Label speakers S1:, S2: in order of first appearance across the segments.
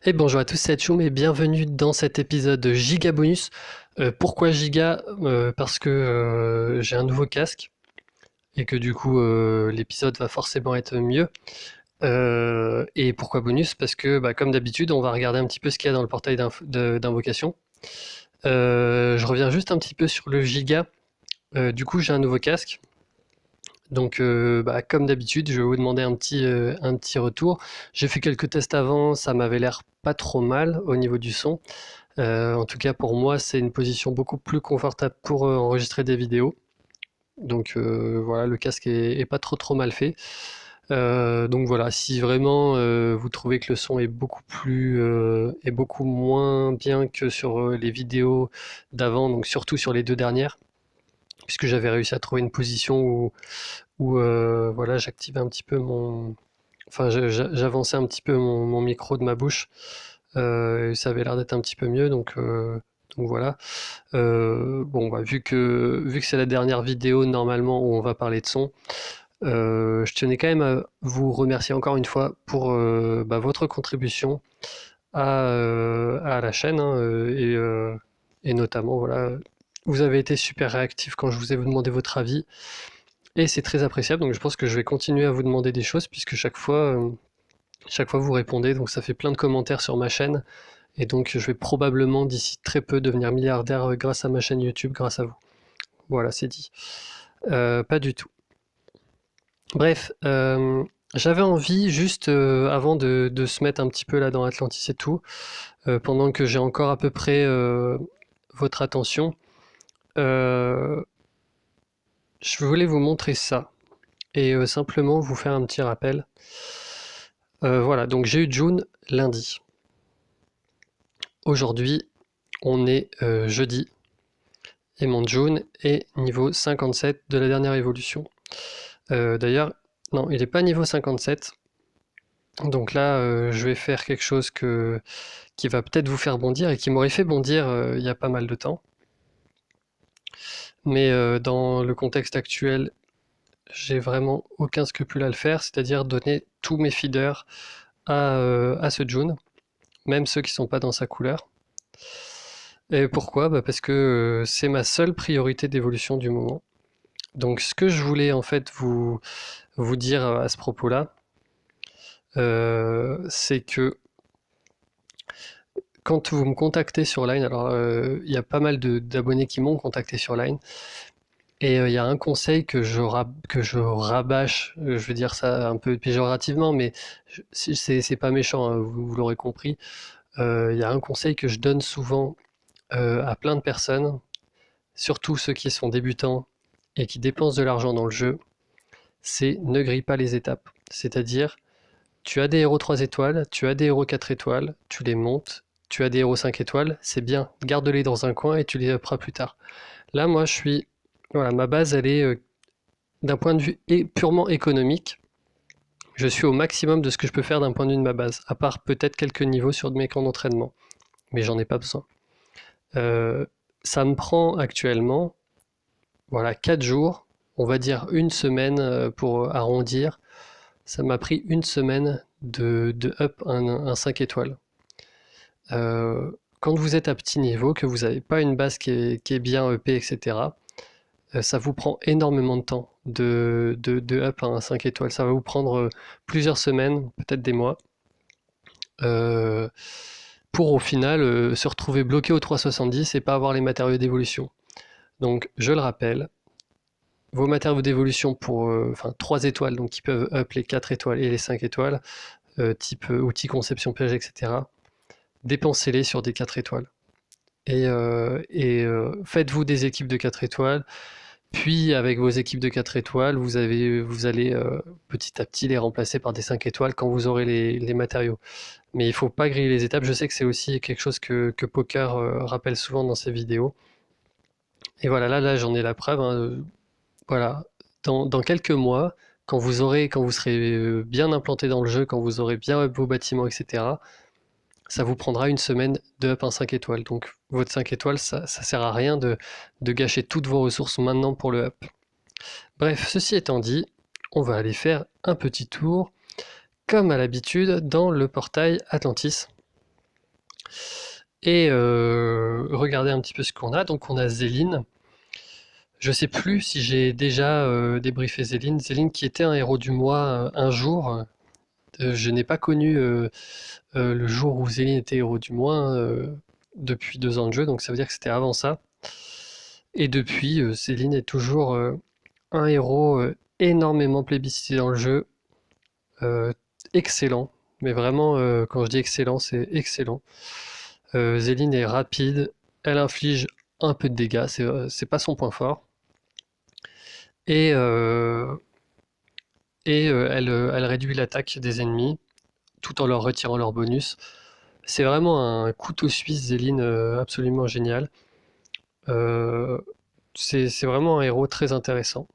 S1: Et bonjour à tous, c'est Atchoum et bienvenue dans cet épisode Giga Bonus. Pourquoi Giga? Parce que j'ai un nouveau casque et que du coup l'épisode va forcément être mieux. Et pourquoi bonus? Parce que comme d'habitude on va regarder un petit peu ce qu'il y a dans le portail d'invocation. Je reviens juste un petit peu sur le Giga. Du coup j'ai un nouveau casque. Donc comme d'habitude je vais vous demander un petit retour. J'ai fait quelques tests avant, ça m'avait l'air pas trop mal au niveau du son. En tout cas, pour moi, c'est une position beaucoup plus confortable pour enregistrer des vidéos. Donc voilà, le casque est pas trop mal fait. Donc voilà, si vraiment vous trouvez que le son est beaucoup moins bien que sur les vidéos d'avant, donc surtout sur les deux dernières, puisque j'avais réussi à trouver une position où voilà, j'activais un petit peu enfin, j'avançais un petit peu mon micro de ma bouche. Ça avait l'air d'être un petit peu mieux, donc voilà. Bon, vu que c'est la dernière vidéo normalement où on va parler de son, je tenais quand même à vous remercier encore une fois pour votre contribution à la chaîne, hein, et notamment, voilà, vous avez été super réactifs quand je vous ai demandé votre avis, et c'est très appréciable, donc je pense que je vais continuer à vous demander des choses, puisque chaque fois vous répondez, donc ça fait plein de commentaires sur ma chaîne, et donc je vais probablement d'ici très peu devenir milliardaire grâce à ma chaîne YouTube, grâce à vous. Voilà, c'est dit. Pas du tout. Bref, j'avais envie, juste avant de se mettre un petit peu là dans Atlantis et tout, pendant que j'ai encore à peu près votre attention, euh, je voulais vous montrer ça. Et simplement vous faire un petit rappel. Voilà, donc j'ai eu June lundi. Aujourd'hui, on est jeudi. Et mon June est niveau 57 de la dernière évolution. D'ailleurs, non, il n'est pas niveau 57. Donc là, je vais faire quelque chose qui va peut-être vous faire bondir et qui m'aurait fait bondir il y a pas mal de temps. Mais dans le contexte actuel, j'ai vraiment aucun scrupule à le faire, c'est-à-dire donner tous mes feeders à ce June, même ceux qui sont pas dans sa couleur. Et pourquoi? Parce que c'est ma seule priorité d'évolution du moment. Donc ce que je voulais en fait vous dire à ce propos-là, c'est que quand vous me contactez sur Line, alors il y a pas mal d'abonnés qui m'ont contacté sur Line, et il y a un conseil que je rabâche, je veux dire ça un peu péjorativement, mais c'est pas méchant, hein, vous l'aurez compris. Il y a un conseil que je donne souvent à plein de personnes, surtout ceux qui sont débutants et qui dépensent de l'argent dans le jeu, c'est ne grille pas les étapes. C'est-à-dire, tu as des héros 3 étoiles, tu as des héros 4 étoiles, tu les montes, tu as des héros 5 étoiles, c'est bien, garde-les dans un coin et tu les upperas plus tard. Là, moi, je suis... Voilà, ma base, elle est d'un point de vue purement économique, je suis au maximum de ce que je peux faire d'un point de vue de ma base, à part peut-être quelques niveaux sur mes camps d'entraînement, mais j'en ai pas besoin. Euh, Ça me prend actuellement, voilà, 4 jours, on va dire une semaine pour arrondir. Ça m'a pris une semaine de up un 5 étoiles. Quand vous êtes à petit niveau, que vous n'avez pas une base qui est bien EP, etc., ça vous prend énormément de temps de up à un 5 étoiles. Ça va vous prendre plusieurs semaines, peut-être des mois, euh, pour au final se retrouver bloqué au 370 et pas avoir les matériaux d'évolution. Donc, je le rappelle, vos matériaux d'évolution pour 3 étoiles, donc qui peuvent up les 4 étoiles et les 5 étoiles, type outils conception piège, etc., dépensez-les sur des 4 étoiles. Faites-vous des équipes de 4 étoiles, puis avec vos équipes de 4 étoiles, vous allez petit à petit les remplacer par des 5 étoiles quand vous aurez les matériaux. Mais il ne faut pas griller les étapes, je sais que c'est aussi quelque chose que Poker rappelle souvent dans ses vidéos. Et voilà, là j'en ai la preuve, hein, voilà, dans quelques mois, quand vous serez bien implanté dans le jeu, quand vous aurez bien up vos bâtiments, etc., ça vous prendra une semaine de up un 5 étoiles. Donc votre 5 étoiles, ça sert à rien de gâcher toutes vos ressources maintenant pour le up. Bref, ceci étant dit, on va aller faire un petit tour, comme à l'habitude, dans le portail Atlantis. Et regardez un petit peu ce qu'on a. Donc on a Zéline. Je sais plus si j'ai déjà débriefé Zéline. Zéline qui était un héros du mois un jour. Je n'ai pas connu le jour où Zéline était héros du mois depuis 2 ans de jeu, donc ça veut dire que c'était avant ça. Et depuis, Zéline est toujours un héros énormément plébiscité dans le jeu, euh, excellent. Mais vraiment, quand je dis excellent, c'est excellent. Zéline est rapide, elle inflige un peu de dégâts, c'est pas son point fort. Et, elle réduit l'attaque des ennemis tout en leur retirant leur bonus. C'est vraiment un couteau suisse, Zéline, absolument génial. Euh, c'est vraiment un héros très intéressant.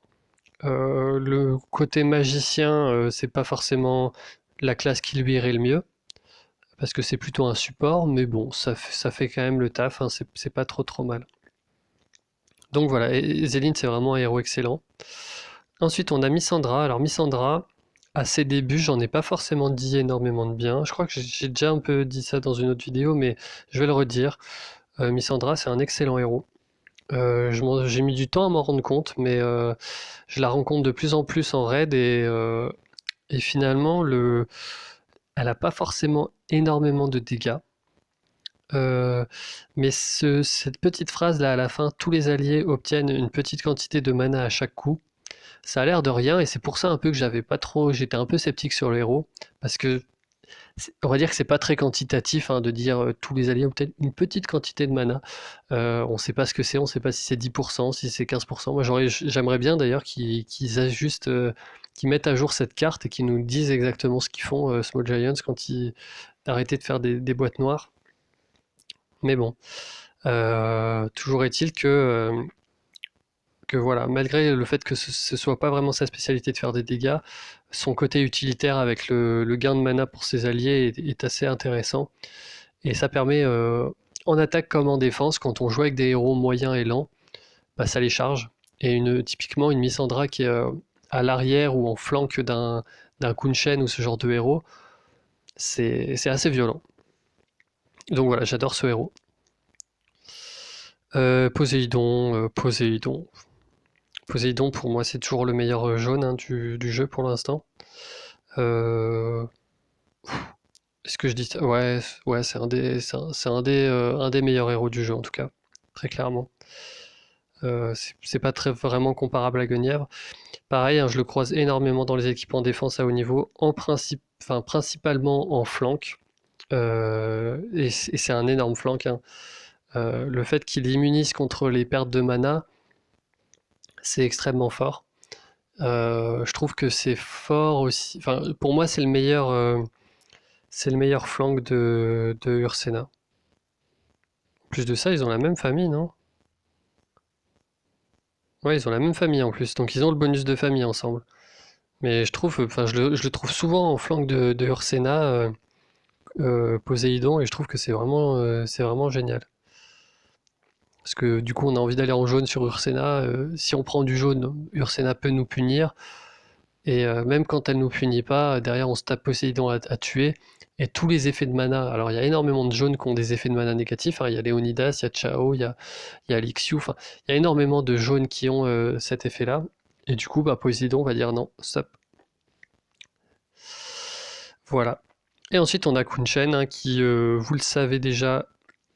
S1: Le côté magicien, c'est pas forcément la classe qui lui irait le mieux, parce que c'est plutôt un support, mais bon, ça fait quand même le taf, hein, c'est pas trop mal. Donc voilà, et Zéline c'est vraiment un héros excellent. Ensuite on a Missandra. Alors Missandra, à ses débuts, j'en ai pas forcément dit énormément de bien. Je crois que j'ai déjà un peu dit ça dans une autre vidéo, mais je vais le redire. Missandra c'est un excellent héros. J'ai mis du temps à m'en rendre compte, mais je la rencontre de plus en plus en raid et finalement, elle n'a pas forcément énormément de dégâts. Euh, mais cette petite phrase là à la fin, tous les alliés obtiennent une petite quantité de mana à chaque coup. Ça a l'air de rien et c'est pour ça un peu que j'étais un peu sceptique sur le héros parce que on va dire que c'est pas très quantitatif hein, de dire tous les alliés obtiennent une petite quantité de mana. On sait pas ce que c'est, on sait pas si c'est 10%, si c'est 15%. Moi j'aimerais bien d'ailleurs qu'ils ajustent, qu'ils mettent à jour cette carte et qu'ils nous disent exactement ce qu'ils font Small Giants quand ils arrêtent de faire des boîtes noires. Mais bon, toujours est-il que voilà, malgré le fait que ce soit pas vraiment sa spécialité de faire des dégâts, son côté utilitaire avec le gain de mana pour ses alliés est assez intéressant. Et ça permet, en attaque comme en défense, quand on joue avec des héros moyens et lents, bah, ça les charge. Et typiquement, une Missandra qui est à l'arrière ou en flanque d'un Kunshen ou ce genre de héros, c'est assez violent. Donc voilà, j'adore ce héros. Poséidon. Poséidon, pour moi, c'est toujours le meilleur jaune hein, du jeu pour l'instant. Euh, Est-ce que je dis ça? Ouais, ouais, un des meilleurs héros du jeu en tout cas, très clairement. C'est pas vraiment comparable à Guenièvre. Pareil, hein, je le croise énormément dans les équipes en défense à haut niveau, principalement en flank. Et c'est un énorme flank, hein. Le fait qu'il immunise contre les pertes de mana, c'est extrêmement fort. Je trouve que c'est fort aussi. Enfin, pour moi, c'est le meilleur flank de Ursena. En plus de ça, ils ont la même famille, non? Ouais, ils ont la même famille en plus, donc ils ont le bonus de famille ensemble. Mais je trouve, enfin, je le trouve souvent en flank de Ursena, Poséidon, et je trouve que c'est vraiment génial. Parce que du coup, on a envie d'aller en jaune sur Ursena. Si on prend du jaune, Ursena peut nous punir. Et même quand elle nous punit pas, derrière on se tape Poséidon à tuer. Et tous les effets de mana, alors il y a énormément de jaunes qui ont des effets de mana négatifs, hein. Il y a Léonidas, il y a Chao, il y a Lixiu, enfin, il y a énormément de jaunes qui ont cet effet-là. Et du coup, bah, Poséidon va dire non, stop. Voilà. Et ensuite on a Kunshen, hein, qui, vous le savez déjà,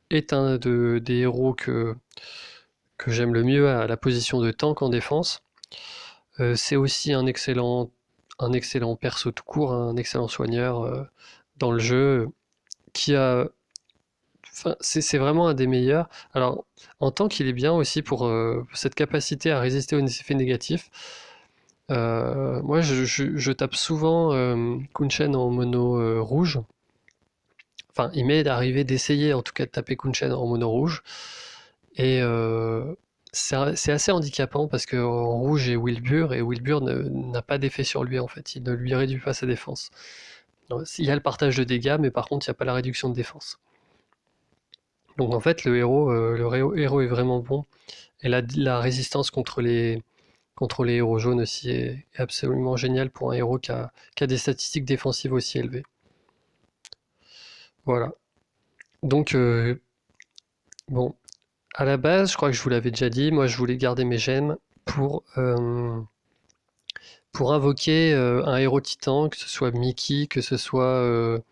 S1: est des héros que j'aime le mieux à la position de tank en défense. C'est aussi un excellent perso tout court, hein, un excellent soigneur dans le jeu, qui a, enfin, c'est vraiment un des meilleurs. Alors, en tant qu'il est bien aussi pour cette capacité à résister aux effets négatifs. Moi, je tape souvent Kunshen en mono rouge. Enfin, il m'est arrivé d'essayer en tout cas de taper Kunshen en mono rouge. Et c'est assez handicapant parce qu'en rouge est Wilbur et Wilbur n'a pas d'effet sur lui en fait. Il ne lui réduit pas sa défense. Il y a le partage de dégâts, mais par contre, il n'y a pas la réduction de défense. Donc en fait, le héros est vraiment bon. Et la résistance contre les héros jaunes aussi est absolument géniale pour un héros qui a des statistiques défensives aussi élevées. Voilà. Donc, bon, à la base, je crois que je vous l'avais déjà dit, moi je voulais garder mes gemmes pour invoquer un héros titan, que ce soit Mickey, que ce soit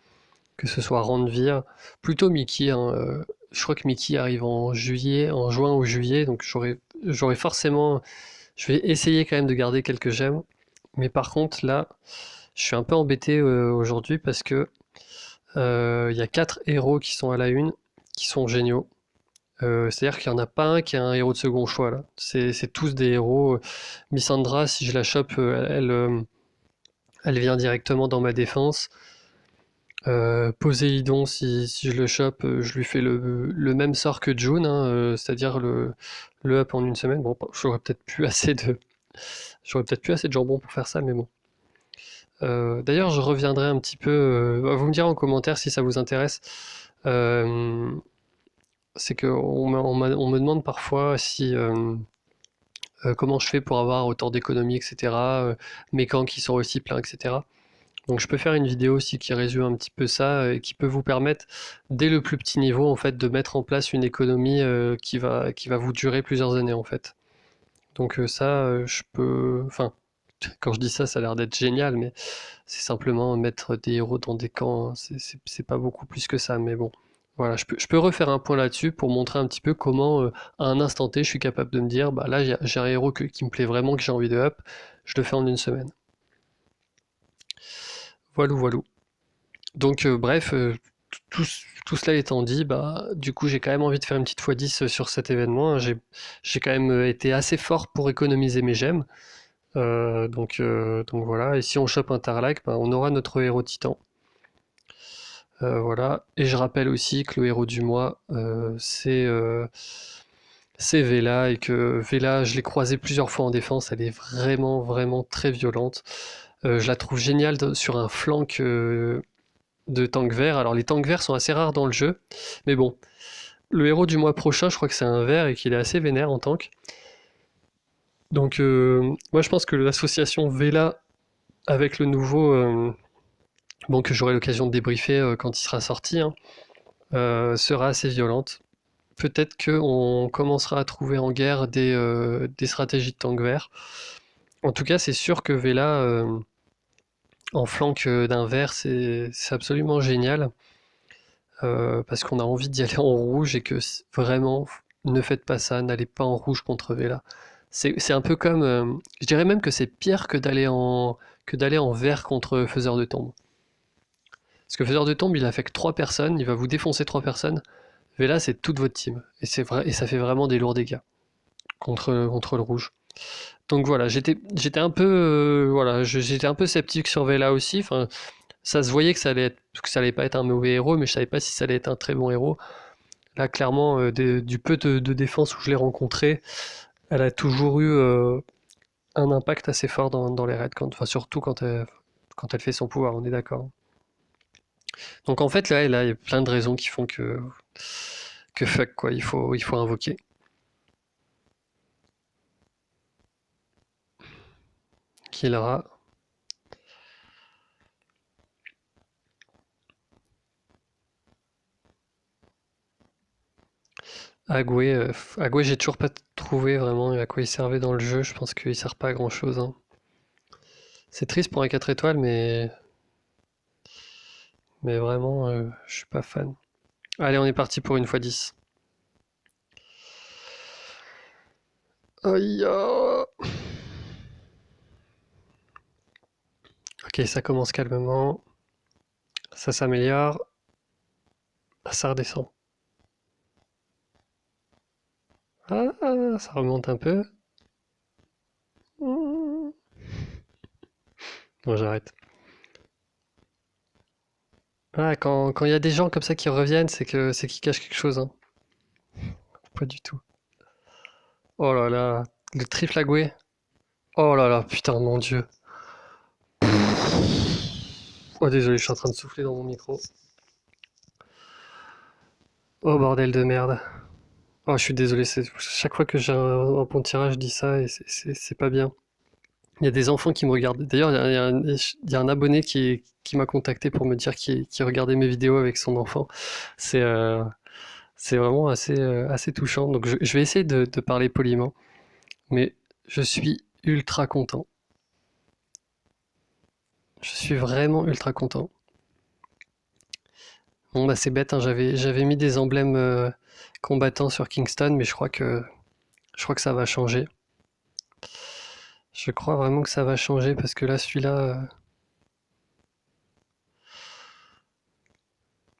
S1: Randvir. Plutôt Mickey, hein, je crois que Mickey arrive en juillet, en juin ou juillet, donc j'aurais forcément. Je vais essayer quand même de garder quelques gemmes. Mais par contre, là, je suis un peu embêté aujourd'hui parce que il y a 4 héros qui sont à la une, qui sont géniaux. C'est-à-dire qu'il n'y en a pas un qui est un héros de second choix là. C'est tous des héros. Missandra, si je la chope, elle vient directement dans ma défense. Poséidon, si je le chope, je lui fais le même sort que June, hein, c'est-à-dire le up en une semaine. Bon, j'aurais peut-être plus assez de jambon pour faire ça, mais bon. D'ailleurs, je reviendrai un petit peu. Vous me direz en commentaire si ça vous intéresse. Euh, c'est que on me demande parfois si comment je fais pour avoir autant d'économies, etc. Mes camps qui sont aussi pleins, etc. Donc je peux faire une vidéo aussi qui résume un petit peu ça et qui peut vous permettre, dès le plus petit niveau, en fait, de mettre en place une économie qui va vous durer plusieurs années, en fait. Donc ça, je peux... Enfin, quand je dis ça, ça a l'air d'être génial, mais c'est simplement mettre des héros dans des camps, hein. C'est pas beaucoup plus que ça, mais bon. Voilà, je peux refaire un point là-dessus pour montrer un petit peu comment, à un instant T, je suis capable de me dire, bah là, j'ai un héros qui me plaît vraiment, que j'ai envie de up, je le fais en une semaine. Voilou, voilou. Donc, bref, tout, tout cela étant dit, bah, du coup, j'ai quand même envie de faire une petite x10 sur cet événement, hein. J'ai quand même été assez fort pour économiser mes gemmes. Donc voilà, et si on chope un Tarlac, bah, on aura notre héros titan. Voilà, et je rappelle aussi que le héros du mois, c'est Vela, et que Vela, je l'ai croisée plusieurs fois en défense, elle est vraiment, vraiment très violente. Je la trouve géniale sur un flank de tank vert. Alors les tanks verts sont assez rares dans le jeu, mais bon, le héros du mois prochain, je crois que c'est un vert et qu'il est assez vénère en tank. Donc moi je pense que l'association Vela avec le nouveau, bon que j'aurai l'occasion de débriefer quand il sera sorti, hein, sera assez violente. Peut-être qu'on commencera à trouver en guerre des stratégies de tank vert. En tout cas, c'est sûr que Vela en flank d'un vert, c'est absolument génial. Parce qu'on a envie d'y aller en rouge et que vraiment, ne faites pas ça, n'allez pas en rouge contre Vela. C'est un peu comme, je dirais même que c'est pire que d'aller en vert contre Faiseur de Tombe. Parce que Faiseur de Tombe, il affecte 3 personnes, il va vous défoncer 3 personnes. Vela, c'est toute votre team. Et c'est vrai, et ça fait vraiment des lourds dégâts contre le rouge. Donc voilà, j'étais un peu, voilà, j'étais un peu sceptique sur Vela aussi. Enfin, ça se voyait que ça allait pas être un mauvais héros, mais je savais pas si ça allait être un très bon héros. Là, clairement, du peu de défense où je l'ai rencontrée, elle a toujours eu un impact assez fort dans les raids, enfin, surtout quand elle fait son pouvoir, on est d'accord. Donc en fait, là, il y a plein de raisons qui font que fuck, quoi, il faut invoquer. Killera. Agoué, j'ai toujours pas trouvé vraiment à quoi il servait dans le jeu. Je pense qu'il sert pas à grand chose, hein. C'est triste pour un 4 étoiles, mais vraiment, je suis pas fan. Allez, on est parti pour une fois 10. Aïe, ah. Ok, ça commence calmement. Ça s'améliore. Ça redescend. Ah, ça remonte un peu. Bon, j'arrête. Ah, quand il y a des gens comme ça qui reviennent, c'est qu'ils cachent quelque chose, hein. Pas du tout. Oh là là, le triflagoué. Oh là là, putain, mon dieu. Oh désolé, je suis en train de souffler dans mon micro. Oh bordel de merde. Oh, je suis désolé, chaque fois que j'ai un bon tirage, je dis ça et c'est pas bien. Il y a des enfants qui me regardent. D'ailleurs, il y a un abonné qui m'a contacté pour me dire qu'il regardait mes vidéos avec son enfant. C'est c'est vraiment assez touchant. Donc je vais essayer de parler poliment, mais je suis ultra content. Je suis vraiment ultra content. Bon bah c'est bête, hein, j'avais mis des emblèmes combattants sur Kingston, mais je crois que ça va changer. Je crois vraiment que ça va changer parce que là celui-là,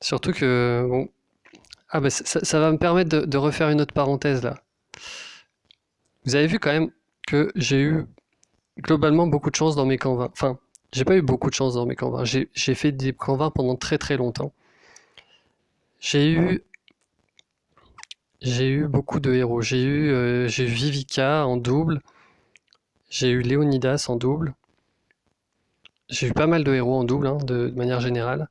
S1: surtout que bon, ah bah ça va me permettre de refaire une autre parenthèse là. Vous avez vu quand même que j'ai eu globalement beaucoup de chance dans mes camps 20. Enfin, j'ai pas eu beaucoup de chance dans mes camps 20. J'ai fait des camps 20 pendant très très longtemps. J'ai eu j'ai eu beaucoup de héros. J'ai eu Vivica en double. J'ai eu Léonidas en double. J'ai eu pas mal de héros en double, hein, de manière générale.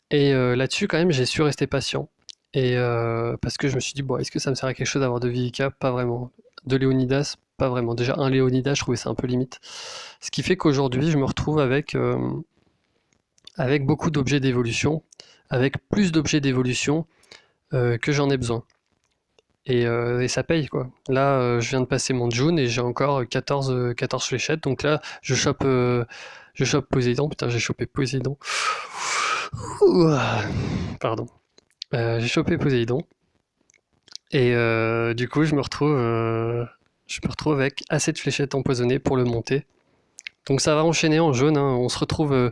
S1: Et là-dessus, quand même, j'ai su rester patient. Et parce que je me suis dit, bon, est-ce que ça me sert à quelque chose d'avoir de Vivica? Pas vraiment. De Léonidas? Pas vraiment. Déjà, un Léonidas, je trouvais ça un peu limite. Ce qui fait qu'aujourd'hui, je me retrouve avec beaucoup d'objets d'évolution, avec plus d'objets d'évolution que j'en ai besoin. Et ça paye, quoi. Là, je viens de passer mon June et j'ai encore 14 fléchettes. Donc là, je chope Poséidon. Putain, j'ai chopé Poséidon. Ouah, pardon. J'ai chopé Poséidon. Et du coup, je me retrouve avec assez de fléchettes empoisonnées pour le monter. Donc ça va enchaîner en jaune, hein. On se retrouve.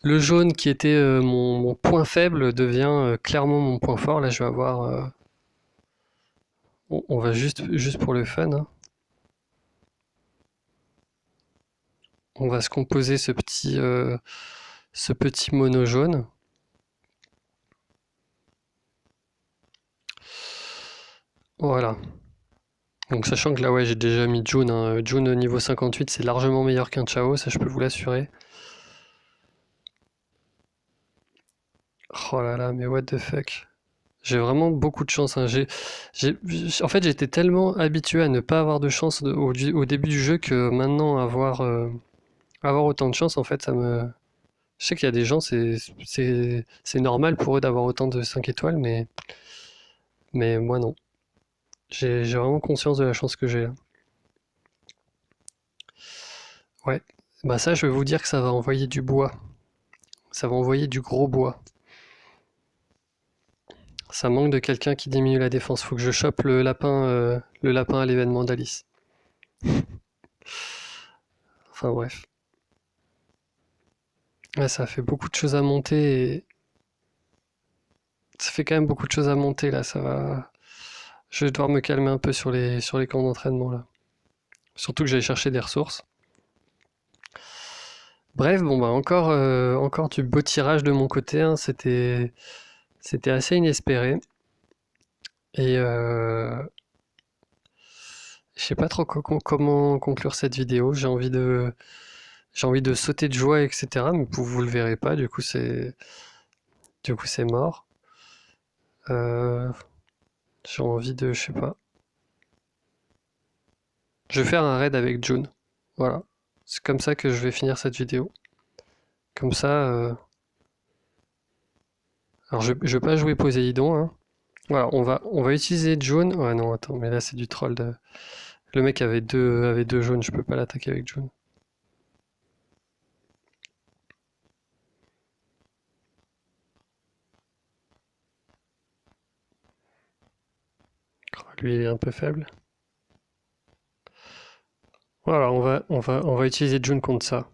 S1: Le jaune qui était mon point faible devient clairement mon point fort. Là, je vais avoir. On va juste pour le fun, hein. On va se composer ce petit mono jaune. Voilà. Donc sachant que là, ouais, j'ai déjà mis June, hein. June niveau 58, c'est largement meilleur qu'un Chao, ça je peux vous l'assurer. Oh là là, mais what the fuck. J'ai vraiment beaucoup de chance, hein. En fait, j'étais tellement habitué à ne pas avoir de chance au début du jeu que maintenant avoir autant de chance, en fait, ça me. Je sais qu'il y a des gens, c'est normal pour eux d'avoir autant de 5 étoiles, mais moi non. J'ai vraiment conscience de la chance que j'ai là. Ouais. Bah ça, je vais vous dire que ça va envoyer du bois. Ça va envoyer du gros bois. Ça manque de quelqu'un qui diminue la défense. Faut que je chope le lapin à l'événement d'Alice. Enfin bref. Ouais, ça fait beaucoup de choses à monter et ça fait quand même beaucoup de choses à monter là. Ça va. Je vais devoir me calmer un peu sur les camps d'entraînement là. Surtout que j'allais chercher des ressources. Bref, bon bah encore du beau tirage de mon côté, hein. C'était assez inespéré. Et je sais pas trop comment conclure cette vidéo. J'ai envie de sauter de joie, etc. Mais vous le verrez pas. Du coup c'est mort. Euh, j'ai envie de, je sais pas. Je vais faire un raid avec June. Voilà. C'est comme ça que je vais finir cette vidéo. Comme ça. Alors je vais pas jouer Poséidon, hein. Voilà, on va utiliser June. Ouais non, attends, mais là c'est du troll. Le mec avait deux jaunes, je peux pas l'attaquer avec June. Lui il est un peu faible. Voilà, on va utiliser June contre ça.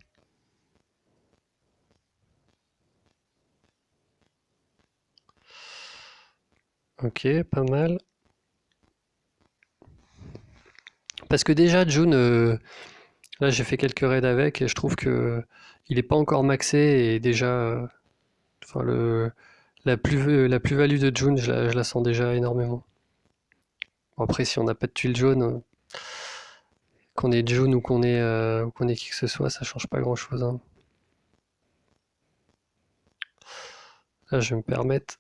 S1: Ok, pas mal. Parce que déjà, June, là j'ai fait quelques raids avec et je trouve que il est pas encore maxé et déjà, enfin la plus-value de June, je la sens déjà énormément. Bon, après, si on n'a pas de tuile jaune, qu'on ait June ou qu'on ait qui que ce soit, ça change pas grand-chose, hein. Là, je vais me permettre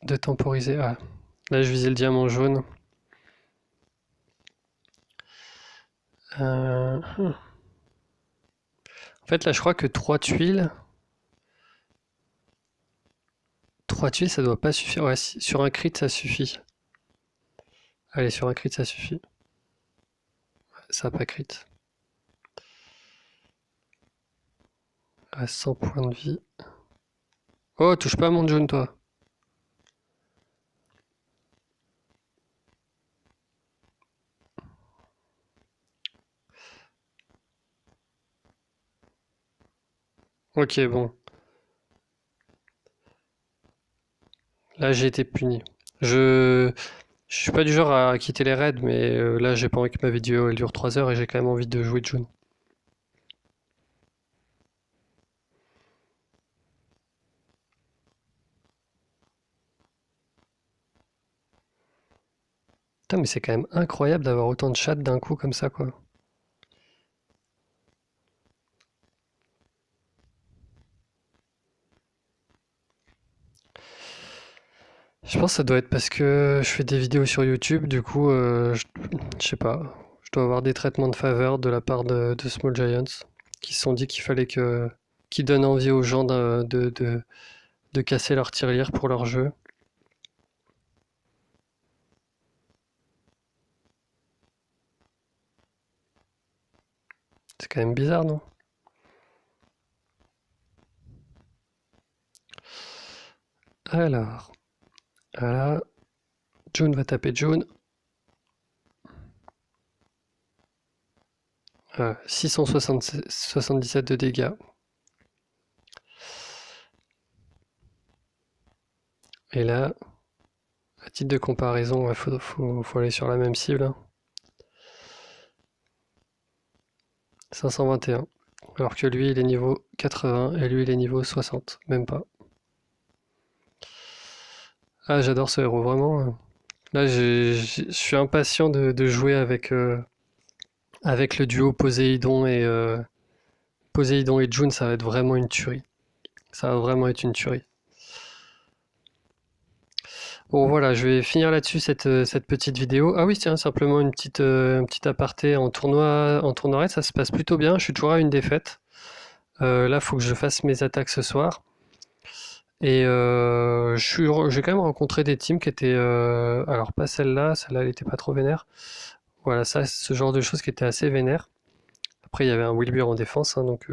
S1: de temporiser. Ah, là, je visais le diamant jaune. En fait, là, je crois que 3 tuiles, ça doit pas suffire. Ouais, sur un crit, ça suffit. Allez, sur un crit, ça suffit. Ça a pas crit. À 100 points de vie. Oh, touche pas à mon June, toi. Ok, bon. Là, j'ai été puni. Je suis pas du genre à quitter les raids, mais là, j'ai pas envie que ma vidéo elle dure 3 heures et j'ai quand même envie de jouer June. Putain, mais c'est quand même incroyable d'avoir autant de chat d'un coup comme ça, quoi. Je pense que ça doit être parce que je fais des vidéos sur YouTube, du coup, je sais pas. Je dois avoir des traitements de faveur de la part de Small Giants qui se sont dit qu'il fallait qu'ils donnent envie aux gens de casser leur tirelire pour leur jeu. C'est quand même bizarre, non? Alors, voilà. June va taper June. 677 de dégâts. Et là, à titre de comparaison, il faut aller sur la même cible, hein. 521. Alors que lui, il est niveau 80 et lui, il est niveau 60. Même pas. Ah, j'adore ce héros, vraiment. Là, je suis impatient de jouer avec le duo Poséidon et June. Ça va être vraiment une tuerie. Ça va vraiment être une tuerie. Bon voilà, je vais finir là-dessus cette petite vidéo. Ah oui, tiens, simplement un petit aparté en tournoi raid, ça se passe plutôt bien. Je suis toujours à une défaite. Là, faut que je fasse mes attaques ce soir. Et j'ai quand même rencontré des teams qui étaient, alors pas celle-là, elle était pas trop vénère. Voilà, ça, ce genre de choses qui étaient assez vénères. Après, il y avait un Wilbur en défense, hein, donc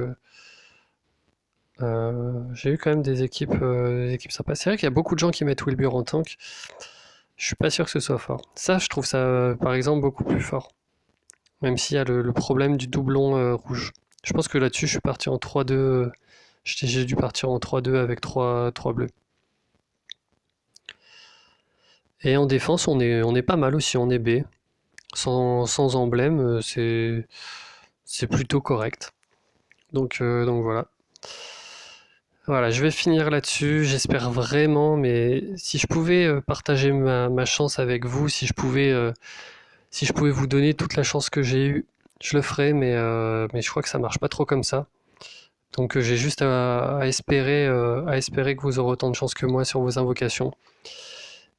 S1: j'ai eu quand même des équipes sympas. C'est vrai qu'il y a beaucoup de gens qui mettent Wilbur en tank. Je suis pas sûr que ce soit fort. Ça, je trouve ça, par exemple, beaucoup plus fort. Même s'il y a le problème du doublon rouge. Je pense que là-dessus, je suis parti en 3-2. J'ai dû partir en 3-2 avec 3 bleus. Et en défense, on est pas mal aussi, on est B. Sans emblème, c'est plutôt correct. Donc voilà. Voilà, je vais finir là-dessus. J'espère vraiment, mais si je pouvais partager ma chance avec vous, si je pouvais vous donner toute la chance que j'ai eue, je le ferais, mais je crois que ça marche pas trop comme ça. Donc j'ai juste à espérer que vous aurez autant de chance que moi sur vos invocations.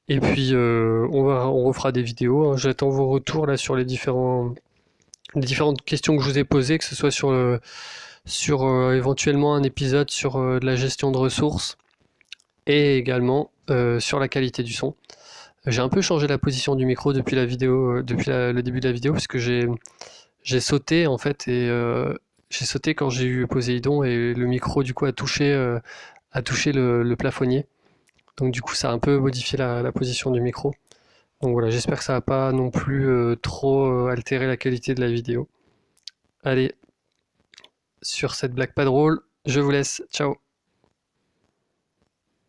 S1: Et puis on refera des vidéos, hein. J'attends vos retours là sur les différentes questions que je vous ai posées, que ce soit sur éventuellement un épisode sur de la gestion de ressources et également sur la qualité du son. J'ai un peu changé la position du micro depuis la vidéo, le début de la vidéo, parce que j'ai sauté en fait et j'ai sauté quand j'ai eu Poséidon et le micro du coup a touché le plafonnier. Donc du coup ça a un peu modifié la position du micro. Donc voilà, j'espère que ça va pas non plus trop altérer la qualité de la vidéo. Allez, sur cette blague pas drôle, je vous laisse. Ciao.